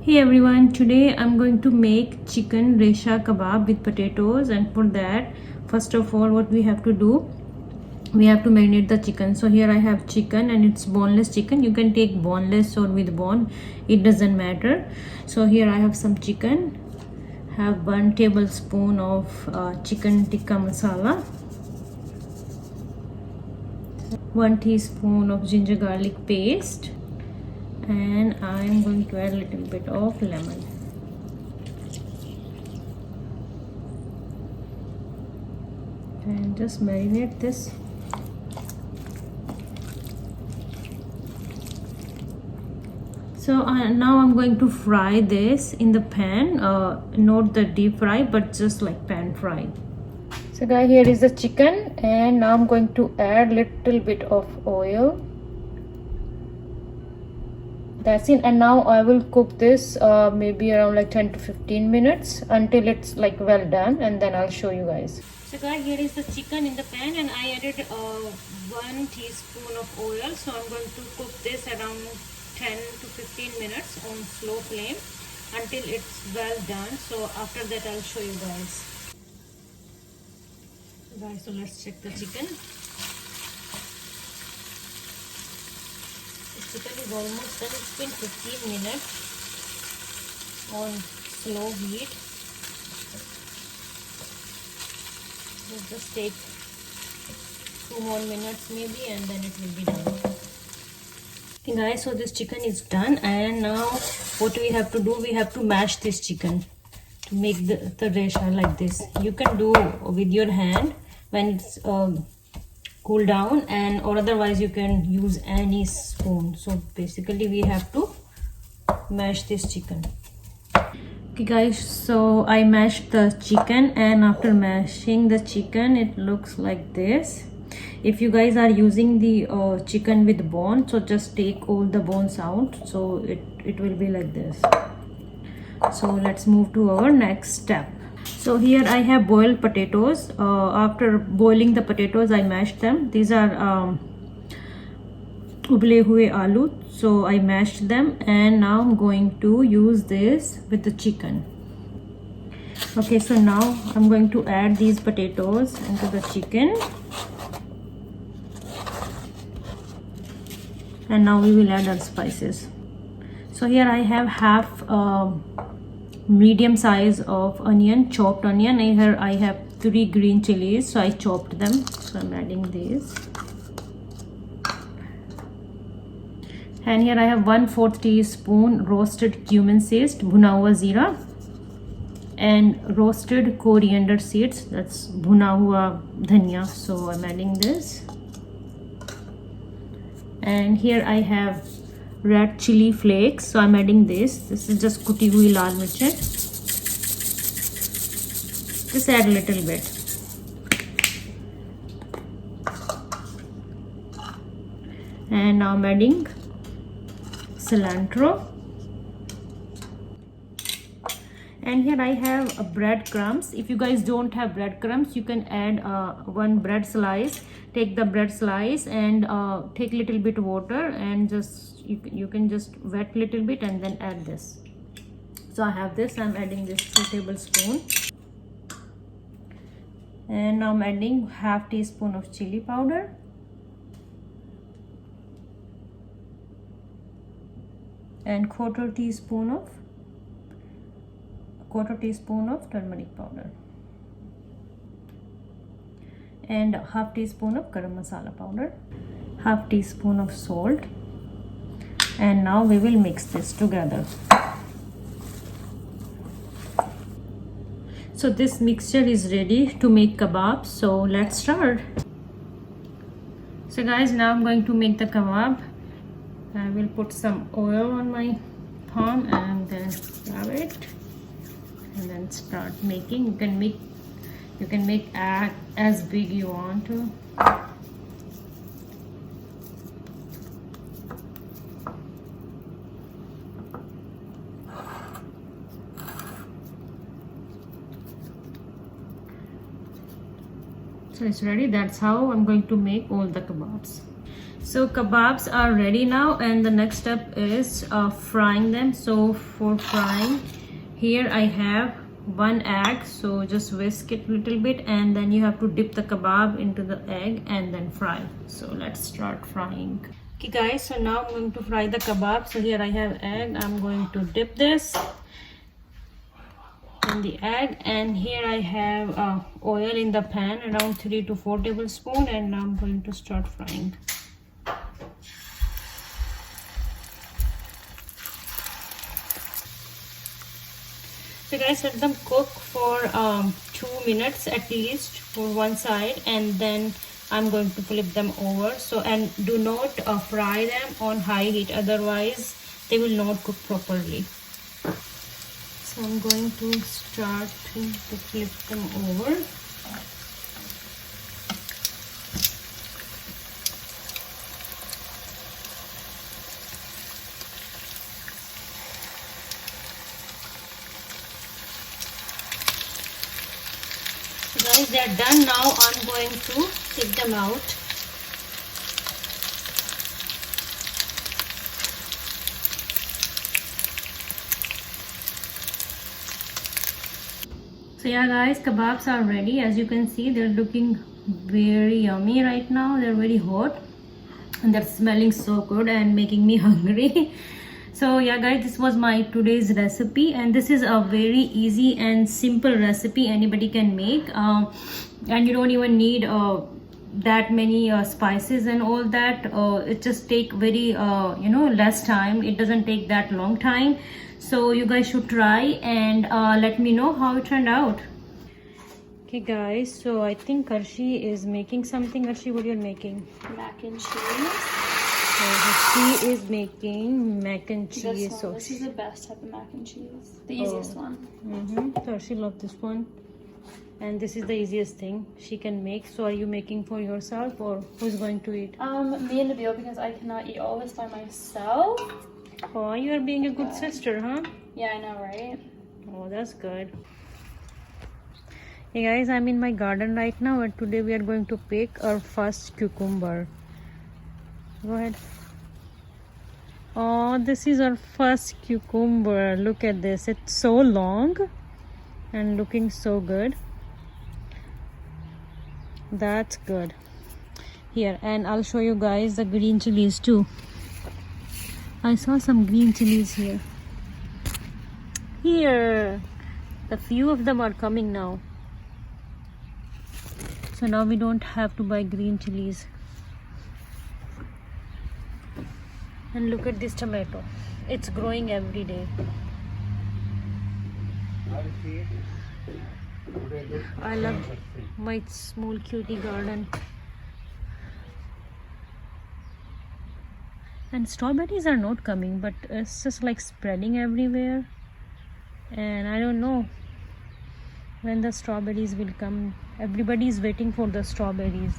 Hey everyone, today I'm going to make chicken resha kebab with potatoes, and for that first of all what we have to do, we have to marinate the chicken. So here I have chicken and it's boneless chicken. You can take boneless or with bone, it doesn't matter. So here I have some chicken, have 1 tablespoon of chicken tikka masala, 1 teaspoon of ginger garlic paste, and I'm going to add a little bit of lemon. And just marinate this. So now I'm going to fry this in the pan, not the deep fry but just like pan fry. So guys, here is the chicken, and now I'm going to add little bit of oil. That's it. And now I will cook this maybe around like 10 to 15 minutes until it's like well done, and then I'll show you guys. So guys, here is the chicken in the pan, and I added 1 teaspoon of oil. So I'm going to cook this around 10 to 15 minutes on slow flame until it's well done. So after that I'll show you guys. So let's check the chicken. The chicken is almost done. It's been 15 minutes on slow heat. Let's just take 2 more minutes maybe, and then it will be done. Okay guys, so this chicken is done, and now what we have to do, we have to mash this chicken to make the resha like this. You can do with your hand when it's cool down, and or otherwise you can use any spoon. So basically we have to mash this chicken. Okay guys, so I mashed the chicken, and after mashing the chicken it looks like this. If you guys are using the chicken with bone, so just take all the bones out, so it will be like this. So let's move to our next step. So here I have boiled potatoes. After boiling the potatoes, I mashed them. These are ubale hue aloo, so I mashed them, and now I'm going to use this with the chicken. Okay, so now I'm going to add these potatoes into the chicken, and now we will add our spices. So here I have half medium size of onion, chopped onion, and here I have 3 green chilies, so I chopped them. So I'm adding these, and here I have 1/4 teaspoon roasted cumin seeds, bhuna hua zeera, and roasted coriander seeds, that's bhuna hua dhania. So I'm adding this, and here I have red chili flakes, so I'm adding this. This is just kuti hui lal mirch. Just add a little bit. And now I'm adding cilantro, and here I have breadcrumbs. If you guys don't have breadcrumbs, you can add 1 bread slice. Take the bread slice and take a little bit water, and just you can just wet little bit and then add this. So I have this. I'm adding this 2 tablespoons, and now I'm adding half teaspoon of chili powder, and quarter teaspoon of turmeric powder, and half teaspoon of garam masala powder, half teaspoon of salt, and now we will mix this together. So this mixture is ready to make kebab, so let's start. So guys, now I'm going to make the kebab. I will put some oil on my palm and then grab it and then start making. You can make as big you want to. So it's ready. That's how I'm going to make all the kebabs. So kebabs are ready now, and the next step is frying them. So for frying, here I have one egg, so just whisk it a little bit, and then you have to dip the kebab into the egg and then fry. So let's start frying. Okay guys, so now I'm going to fry the kebab. So here I have egg. I'm going to dip this in the egg, and here I have oil in the pan, around 3 to 4 tablespoons, and now I'm going to start frying. So guys, let them cook for 2 minutes at least for one side, and then I'm going to flip them over. So, and do not fry them on high heat, otherwise they will not cook properly. So I'm going to start to flip them over. Guys, they are done now. I'm going to take them out. So yeah guys, kebabs are ready. As you can see, they're looking very yummy right now. They're very hot and they're smelling so good and making me hungry. So yeah guys, this was my today's recipe, and this is a very easy and simple recipe anybody can make, and you don't even need that many spices and all that. It just take very less time. It doesn't take that long time. So you guys should try and let me know how it turned out. Okay guys, so I think Arshi is making something. Arshi, what you're making? Mac and cheese. She is making mac and cheese. So this is the best type of mac and cheese. The easiest one. So she loves this one, and this is the easiest thing she can make. So are you making for yourself, or who's going to eat? Me and Nabil, because I cannot eat all this by myself. Oh, you are being a good sister, huh? Yeah, I know, right? Oh, that's good. Hey guys, I'm in my garden right now, and today we are going to pick our first cucumber. Go ahead. Oh, this is our first cucumber. Look at this. It's so long and looking so good. That's good. Here, and I'll show you guys the green chilies too. I saw some green chilies here. Here, the few of them are coming now. So now we don't have to buy green chilies. And look at this tomato. It's growing every day. I love my small cutie garden. And strawberries are not coming, but it's just like spreading everywhere. And I don't know when the strawberries will come. Everybody is waiting for the strawberries.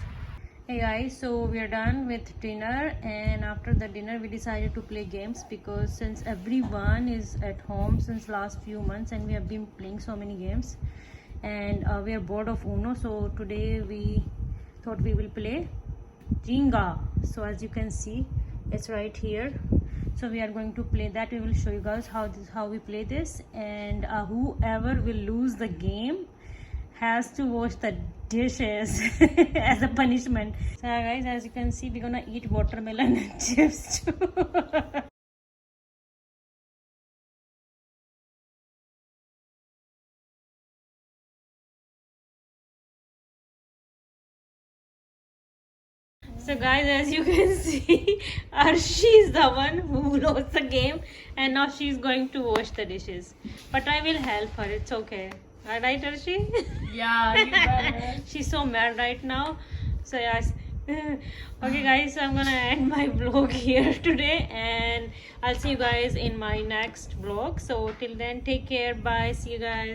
Hey guys, so we are done with dinner, and after the dinner we decided to play games, because since everyone is at home since last few months and we have been playing so many games, and we are bored of Uno. So today we thought we will play Jenga. So as you can see, it's right here. So we are going to play that. We will show you guys how we play this, and whoever will lose the game has to wash the dishes as a punishment. So guys, as you can see, we're gonna eat watermelon and chips too. So guys, as you can see, Arshi is the one who lost the game, and now she's going to wash the dishes. But I will help her, it's okay. Alright, Arshi? Yeah, you better. She's so mad right now. So yes. Okay guys, so I'm gonna end my vlog here today, and I'll see you guys in my next vlog. So till then, take care, bye, see you guys.